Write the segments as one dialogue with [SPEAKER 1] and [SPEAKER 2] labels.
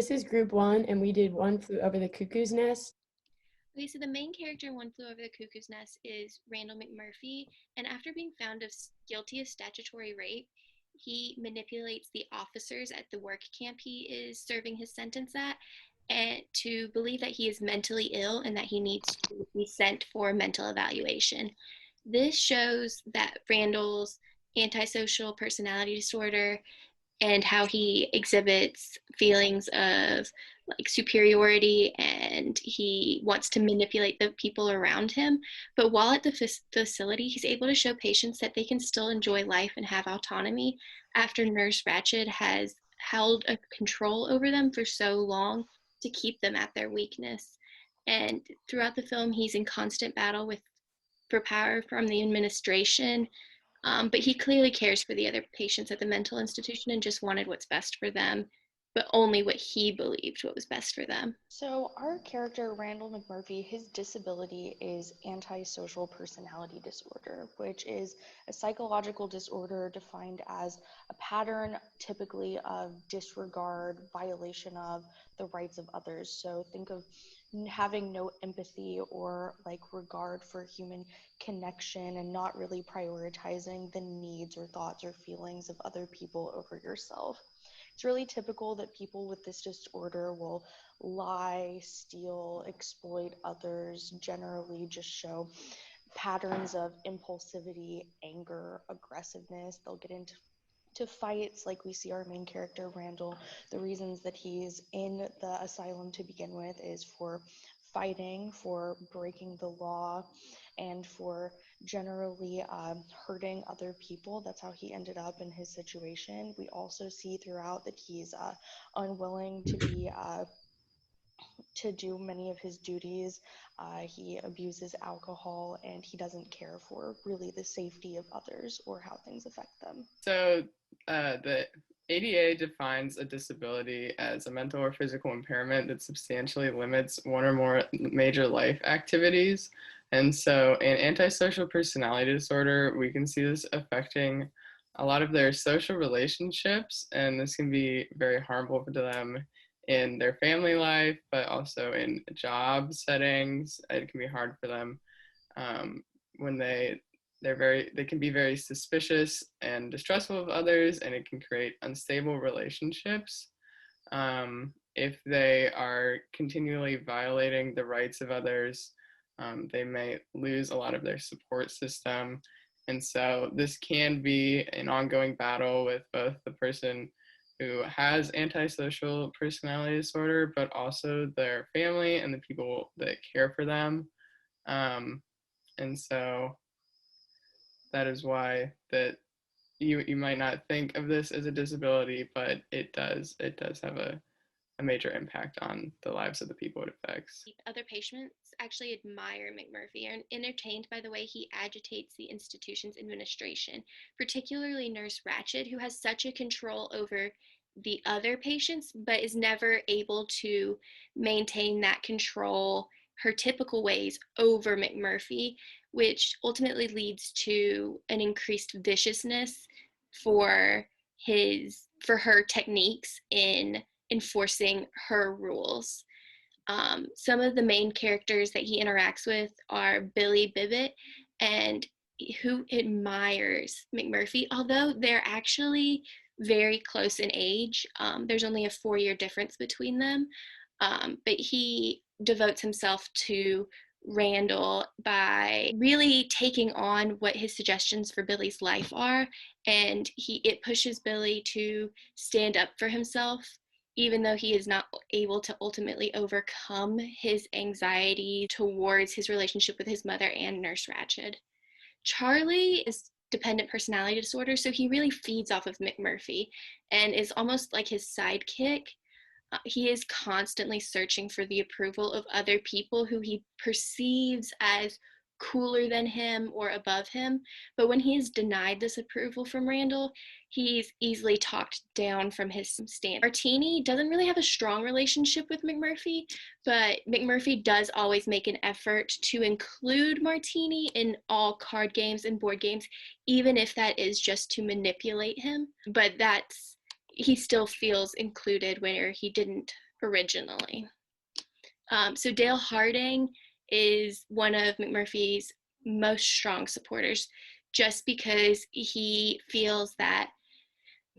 [SPEAKER 1] This is group one, and we did One Flew Over the Cuckoo's Nest.
[SPEAKER 2] Okay, so the main character in One Flew Over the Cuckoo's Nest is Randall McMurphy, and after being found of guilty of statutory rape, he manipulates the officers at the work camp he is serving his sentence at, and to believe that he is mentally ill and that he needs to be sent for mental evaluation. This shows that Randall's antisocial personality disorder and how he exhibits feelings of like superiority, and he wants to manipulate the people around him. But while at the facility, he's able to show patients that they can still enjoy life and have autonomy after Nurse Ratched has held a control over them for so long to keep them at their weakness. And throughout the film, he's in constant battle with for power from the administration, but he clearly cares for the other patients at the mental institution and just wanted what's best for them, but only what he believed what was best for them.
[SPEAKER 3] So, our character, Randall McMurphy, his disability is antisocial personality disorder, which is a psychological disorder defined as a pattern typically of disregard, violation of the rights of others. So, think of having no empathy or like regard for human connection and not really prioritizing the needs or thoughts or feelings of other people over yourself. It's really typical that people with this disorder will lie, steal, exploit others, generally just show patterns of impulsivity, anger, aggressiveness. They'll get into fights like we see our main character Randall. The reasons that he's in the asylum to begin with is for fighting, for breaking the law, and for generally hurting other people. That's how he ended up in his situation. We also see throughout that he's unwilling to be to do many of his duties. He abuses alcohol, and he doesn't care for really the safety of others or how things affect them.
[SPEAKER 4] So the ADA defines a disability as a mental or physical impairment that substantially limits one or more major life activities. And so in antisocial personality disorder, we can see this affecting a lot of their social relationships, and this can be very harmful to them in their family life, but also in job settings. It can be hard for them when they can be very suspicious and distrustful of others, and it can create unstable relationships. If they are continually violating the rights of others, they may lose a lot of their support system. And so this can be an ongoing battle with both the person who has antisocial personality disorder, but also their family and the people that care for them. And so that is why that you might not think of this as a disability, but it does have a major impact on the lives of the people it affects.
[SPEAKER 2] Other patients actually admire McMurphy and entertained by the way he agitates the institution's administration, particularly Nurse Ratched, who has such a control over the other patients, but is never able to maintain that control her typical ways over McMurphy, which ultimately leads to an increased viciousness for her techniques in enforcing her rules. Some of the main characters that he interacts with are Billy Bibbit, and who admires McMurphy, although they're actually very close in age. There's only a 4-year difference between them, but he devotes himself to Randall by really taking on what his suggestions for Billy's life are, and it pushes Billy to stand up for himself, even though he is not able to ultimately overcome his anxiety towards his relationship with his mother and Nurse Ratched. Charlie is dependent personality disorder, so he really feeds off of McMurphy and is almost like his sidekick. He is constantly searching for the approval of other people who he perceives as cooler than him or above him. But when he is denied this approval from Randall, he's easily talked down from his stand. Martini doesn't really have a strong relationship with McMurphy, but McMurphy does always make an effort to include Martini in all card games and board games, even if that is just to manipulate him. But he still feels included where he didn't originally. So Dale Harding is one of McMurphy's most strong supporters, just because he feels that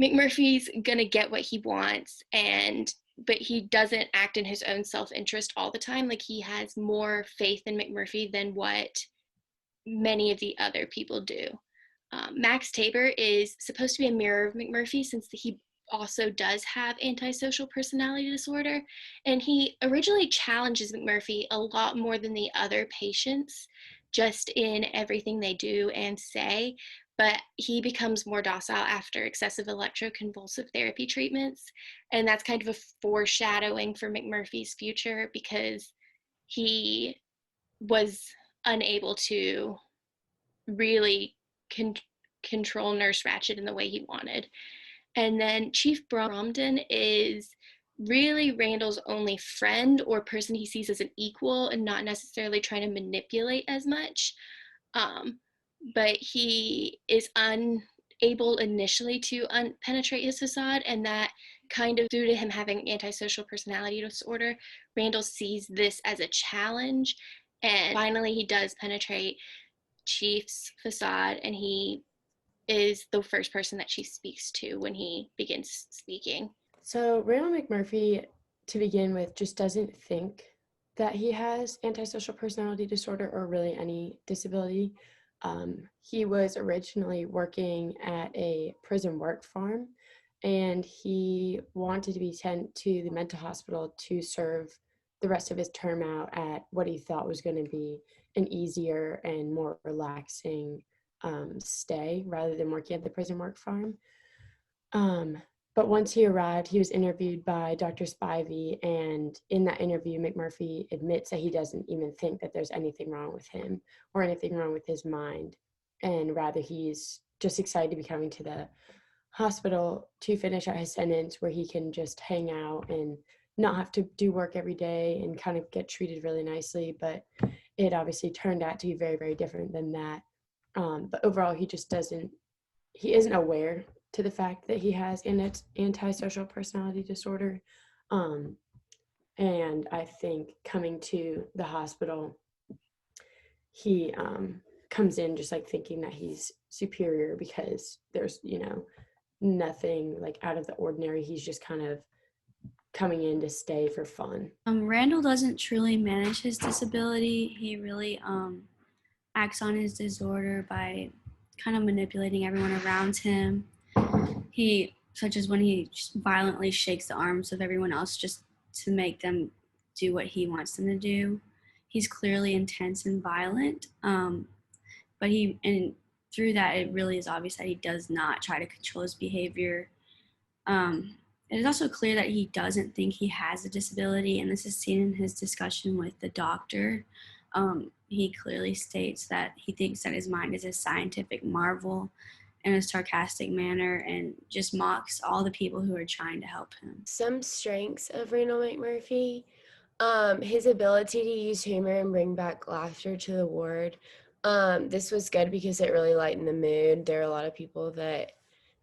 [SPEAKER 2] McMurphy's gonna get what he wants, but he doesn't act in his own self-interest all the time. Like, he has more faith in McMurphy than what many of the other people do. Max Tabor is supposed to be a mirror of McMurphy, since he also does have antisocial personality disorder, and he originally challenges McMurphy a lot more than the other patients, just in everything they do and say, but he becomes more docile after excessive electroconvulsive therapy treatments, and that's kind of a foreshadowing for McMurphy's future, because he was unable to really control Nurse Ratched in the way he wanted. And then Chief Bromden is really Randall's only friend or person he sees as an equal, and not necessarily trying to manipulate as much. But he is unable initially to penetrate his facade, and that kind of, due to him having antisocial personality disorder, Randall sees this as a challenge. And finally, he does penetrate Chief's facade, and he is the first person that she speaks to when he begins speaking.
[SPEAKER 1] So Randall McMurphy, to begin with, just doesn't think that he has antisocial personality disorder or really any disability. He was originally working at a prison work farm, and he wanted to be sent to the mental hospital to serve the rest of his term out at what he thought was going to be an easier and more relaxing stay rather than working at the prison work farm. But once he arrived, he was interviewed by Dr. Spivey, and in that interview, McMurphy admits that he doesn't even think that there's anything wrong with him or anything wrong with his mind, and rather he's just excited to be coming to the hospital to finish out his sentence, where he can just hang out and not have to do work every day and kind of get treated really nicely. But it obviously turned out to be very, very different than that. But overall, he isn't aware to the fact that he has an antisocial personality disorder. And I think coming to the hospital, he comes in just like thinking that he's superior because there's, nothing like out of the ordinary. He's just kind of coming in to stay for fun.
[SPEAKER 5] Randall doesn't truly manage his disability. He really acts on his disorder by kind of manipulating everyone around him. Such as when he violently shakes the arms of everyone else just to make them do what he wants them to do. He's clearly intense and violent, but through that, it really is obvious that he does not try to control his behavior. It is also clear that he doesn't think he has a disability, and this is seen in his discussion with the doctor. He clearly states that he thinks that his mind is a scientific marvel in a sarcastic manner, and just mocks all the people who are trying to help him.
[SPEAKER 6] Some strengths of Randall McMurphy: his ability to use humor and bring back laughter to the ward. This was good because it really lightened the mood. There are a lot of people that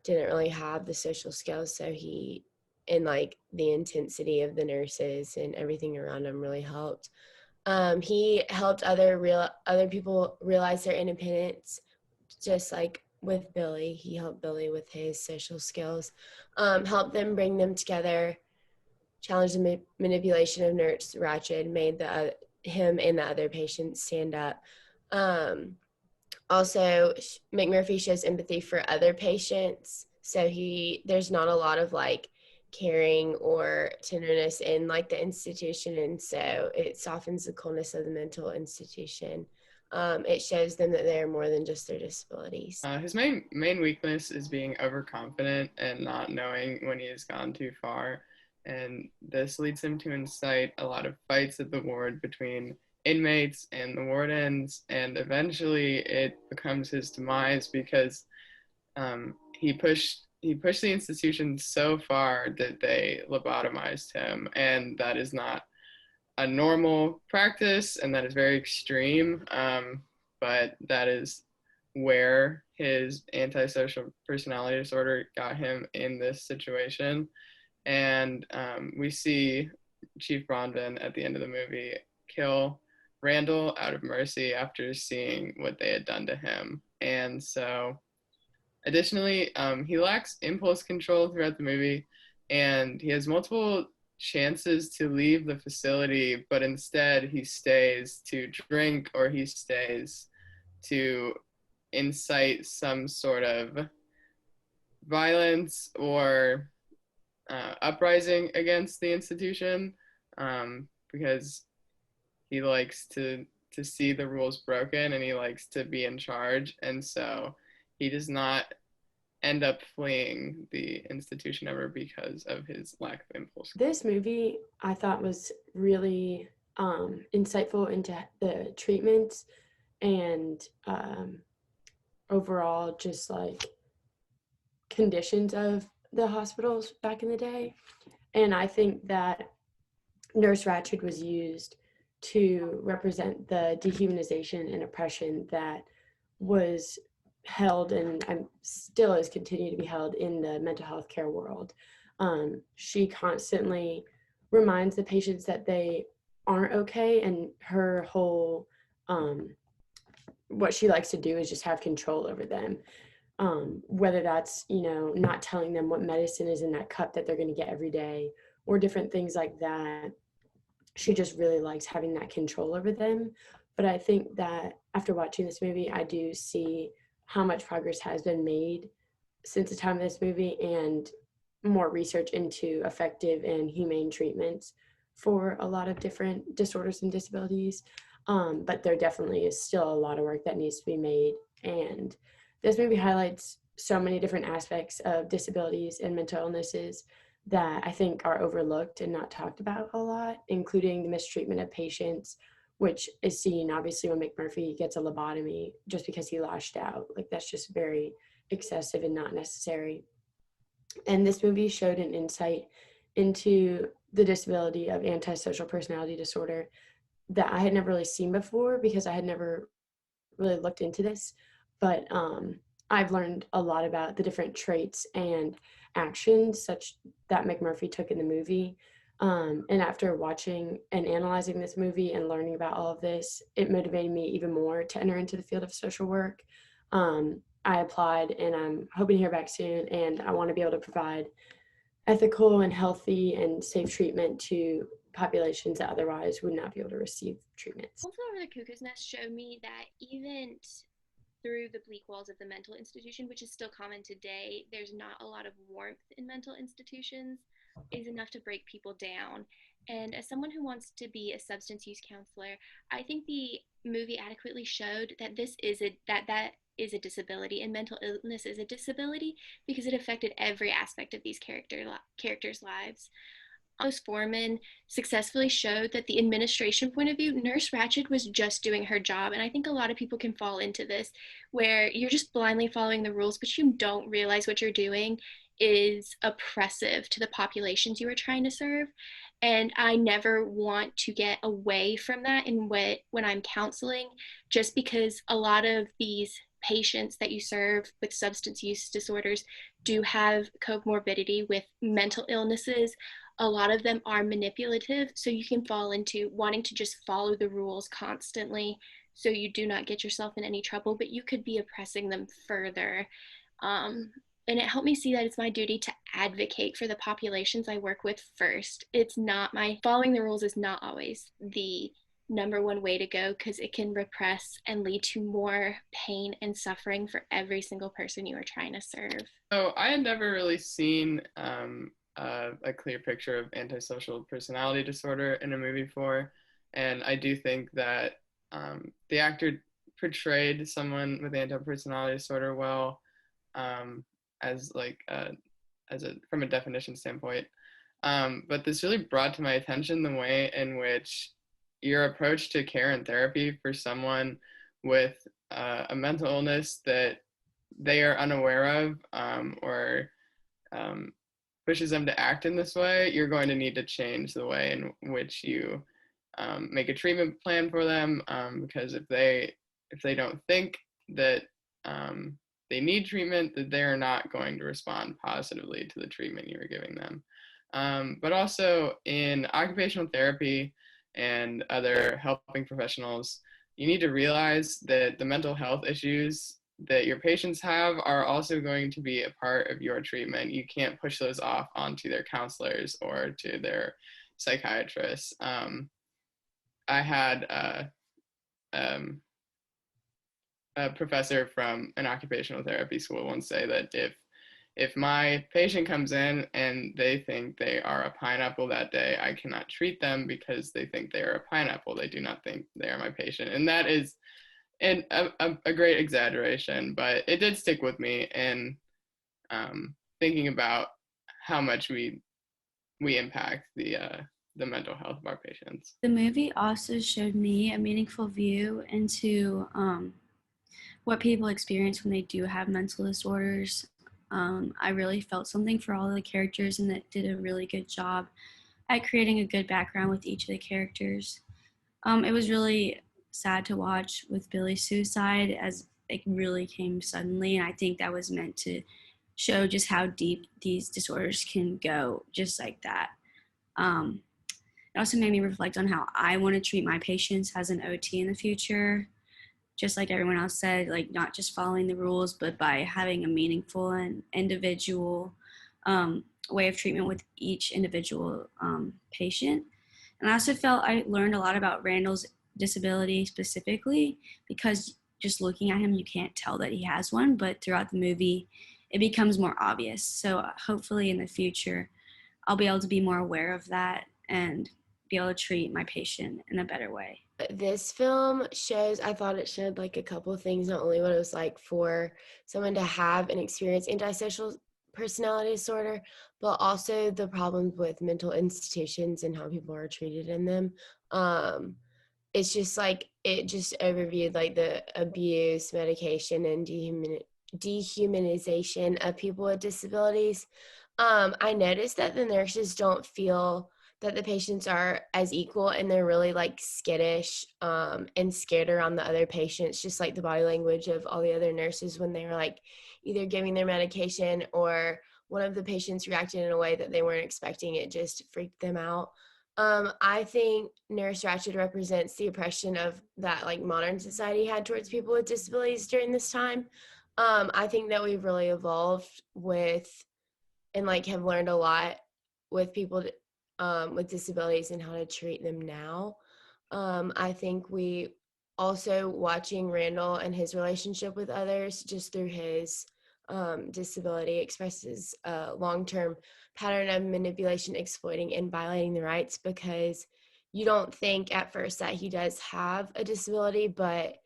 [SPEAKER 6] didn't really have the social skills, so and like the intensity of the nurses and everything around him really helped. He helped other people realize their independence, just like with Billy. He helped Billy with his social skills, helped them, bring them together, challenged the manipulation of Nurse Ratched, made him and the other patients stand up. Also, McMurphy shows empathy for other patients, so there's not a lot of like caring or tenderness in like the institution, and so it softens the coldness of the mental institution. It shows them that they're more than just their disabilities.
[SPEAKER 4] His main weakness is being overconfident and not knowing when he has gone too far, and this leads him to incite a lot of fights at the ward between inmates and the wardens, and eventually it becomes his demise because he pushed the institution so far that they lobotomized him, and that is not a normal practice, and that is very extreme, but that is where his antisocial personality disorder got him in this situation. And we see Chief Bronwyn at the end of the movie kill Randall out of mercy after seeing what they had done to him. And so, additionally, he lacks impulse control throughout the movie, and he has multiple chances to leave the facility, but instead he stays to drink or he stays to incite some sort of violence or uprising against the institution, because he likes to see the rules broken and he likes to be in charge, and so he does not end up fleeing the institution ever because of his lack of impulse.
[SPEAKER 1] This movie I thought was really insightful into the treatments and overall just like conditions of the hospitals back in the day. And I think that Nurse Ratched was used to represent the dehumanization and oppression that was held and still is continuing to be held in the mental health care world. She constantly reminds the patients that they aren't okay, and her whole what she likes to do is just have control over them. Whether that's, not telling them what medicine is in that cup that they're going to get every day or different things like that. She just really likes having that control over them. But I think that after watching this movie, I do see how much progress has been made since the time of this movie and more research into effective and humane treatments for a lot of different disorders and disabilities. But there definitely is still a lot of work that needs to be made. And this movie highlights so many different aspects of disabilities and mental illnesses that I think are overlooked and not talked about a lot, including the mistreatment of patients, which is seen obviously when McMurphy gets a lobotomy just because he lashed out. Like, that's just very excessive and not necessary. And this movie showed an insight into the disability of antisocial personality disorder that I had never really seen before because I had never really looked into this. But I've learned a lot about the different traits and actions such that McMurphy took in the movie. And after watching and analyzing this movie and learning about all of this, it motivated me even more to enter into the field of social work. I applied and I'm hoping to hear back soon. And I want to be able to provide ethical and healthy and safe treatment to populations that otherwise would not be able to receive treatments.
[SPEAKER 2] Wolf Over the Cuckoo's Nest showed me that even through the bleak walls of the mental institution, which is still common today, there's not a lot of warmth in mental institutions, is enough to break people down. And as someone who wants to be a substance use counselor, I think the movie adequately showed that that is a disability and mental illness is a disability because it affected every aspect of these characters' lives. Alice Foreman successfully showed that the administration point of view, Nurse Ratched was just doing her job. And I think a lot of people can fall into this where you're just blindly following the rules, but you don't realize what you're doing is oppressive to the populations you are trying to serve. And I never want to get away from that when I'm counseling, just because a lot of these patients that you serve with substance use disorders do have comorbidity with mental illnesses. A lot of them are manipulative, so you can fall into wanting to just follow the rules constantly so you do not get yourself in any trouble, but you could be oppressing them further. And it helped me see that it's my duty to advocate for the populations I work with first. It's not following the rules is not always the number one way to go because it can repress and lead to more pain and suffering for every single person you are trying to serve.
[SPEAKER 4] So I had never really seen a clear picture of antisocial personality disorder in a movie before, and I do think that the actor portrayed someone with anti-personality disorder well, as from a definition standpoint. But this really brought to my attention the way in which your approach to care and therapy for someone with a mental illness that they are unaware of, or pushes them to act in this way, you're going to need to change the way in which you make a treatment plan for them, because if they don't think that they need treatment, that they're not going to respond positively to the treatment you're giving them. but also in occupational therapy and other helping professionals, you need to realize that the mental health issues that your patients have are also going to be a part of your treatment. You can't push those off onto their counselors or to their psychiatrists. I had um, a professor from an occupational therapy school once say that if my patient comes in and they think they are a pineapple that day, I cannot treat them because they think they are a pineapple. They do not think they are my patient. And that is a great exaggeration, but it did stick with me in thinking about how much we impact the mental health of our patients.
[SPEAKER 5] The movie also showed me a meaningful view into what people experience when they do have mental disorders. I really felt something for all of the characters, and that did a really good job at creating a good background with each of the characters. It was really sad to watch with Billy's suicide, as it really came suddenly, and I think that was meant to show just how deep these disorders can go, just like that. Um, it also made me reflect on how I want to treat my patients as an OT in the future. Just like everyone else said, like not just following the rules, but by having a meaningful and individual way of treatment with each individual patient. And I also felt I learned a lot about Randall's disability specifically, because just looking at him, you can't tell that he has one, but throughout the movie, it becomes more obvious. So hopefully in the future, I'll be able to be more aware of that and be able to treat my patient in a better way.
[SPEAKER 6] This film shows, I thought it showed like a couple of things, not only what it was like for someone to have and experience antisocial personality disorder, but also the problems with mental institutions and how people are treated in them. It's just like, it just overviewed like the abuse, medication, and dehumanization of people with disabilities. I noticed that the nurses don't feel that the patients are as equal, and they're really like skittish and scared around the other patients, just like the body language of all the other nurses when they were like either giving their medication or one of the patients reacted in a way that they weren't expecting. It just freaked them out. I think Nurse Ratched represents the oppression of that like modern society had towards people with disabilities during this time. I think that we've really evolved with and like have learned a lot with people with disabilities and how to treat them now. I think we also watching Randall and his relationship with others just through his disability expresses a long-term pattern of manipulation, exploiting, and violating the rights, because you don't think at first that he does have a disability, but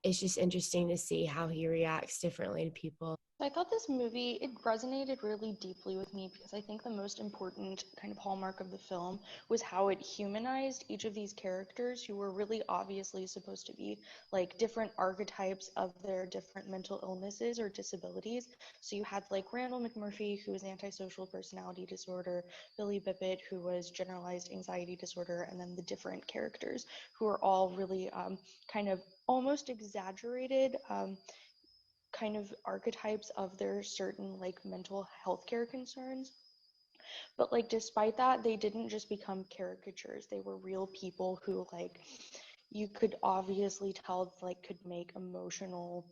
[SPEAKER 6] it's just interesting to see how he reacts differently to people.
[SPEAKER 3] I thought this movie, it resonated really deeply with me because I think the most important kind of hallmark of the film was how it humanized each of these characters who were really obviously supposed to be like different archetypes of their different mental illnesses or disabilities. So you had like Randall McMurphy, who was antisocial personality disorder, Billy Bippet, who was generalized anxiety disorder, and then the different characters who are all really kind of almost exaggerated kind of archetypes of their certain like mental health care concerns. But like despite that, they didn't just become caricatures. They were real people who like you could obviously tell like could make emotional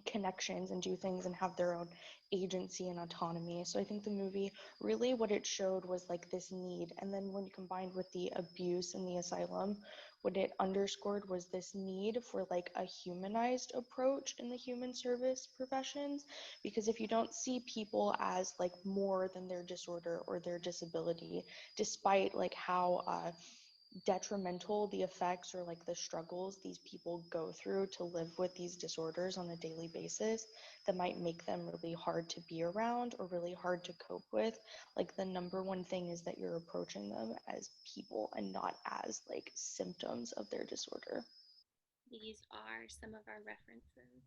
[SPEAKER 3] connections and do things and have their own agency and autonomy. So I think the movie really what it showed was like this need. And then when combined with the abuse in the asylum, what it underscored was this need for like a humanized approach in the human service professions. Because if you don't see people as like more than their disorder or their disability, despite like how detrimental the effects or like the struggles these people go through to live with these disorders on a daily basis, that might make them really hard to be around or really hard to cope with, like the number one thing is that you're approaching them as people and not as like symptoms of their disorder.
[SPEAKER 2] These are some of our references.